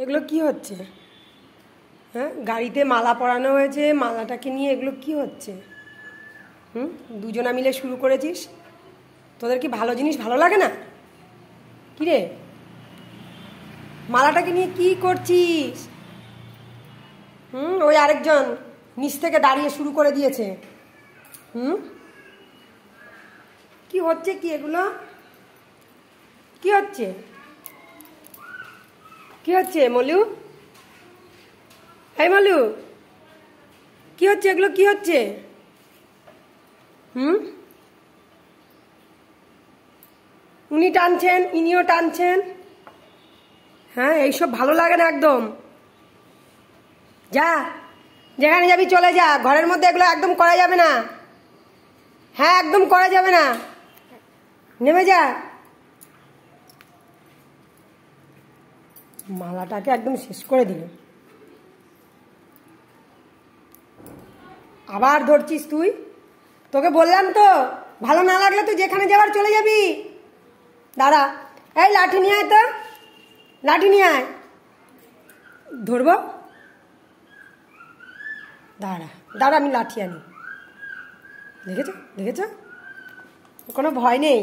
এগুলো কি হচ্ছে? হ্যাঁ, গাড়িতে মালা পরানো হয়েছে, মালাটাকে নিয়ে এগুলো কি হচ্ছে? দুজনা মিলে শুরু করেছিস। তোদের কি ভালো জিনিস ভালো লাগে না? কি রে, মালাটাকে নিয়ে কি করছিস? ওই আরেকজন নিচ থেকে দাঁড়িয়ে শুরু করে দিয়েছে। কি হচ্ছে কি এগুলো? কি হচ্ছে? কি হচ্ছে মলু? এই মলু, কি হচ্ছে এগুলো? কি হচ্ছে? উনি টানছেন, ইনিও টানছেন। হ্যাঁ, এইসব ভালো লাগে না একদম। যা, যেখানে যাবি চলে যা, ঘরের মধ্যে এগুলো একদম করা যাবে না। হ্যাঁ, একদম করা যাবে না, নেমে যা। মালাটাকে একদম শেষ করে দিল। আবার ধরছিস তুই? তোকে বললাম তো, ভালো না লাগলে তুই যেখানে যাবার চলে যাবি। দাঁড়া, এই লাঠি নিয়ে আয় তো, লাঠি নিয়ে আয়, ধরবো। দাঁড়া দাঁড়া, আমি লাঠি আনি। দেখেছ দেখেছ, কোনো ভয় নেই।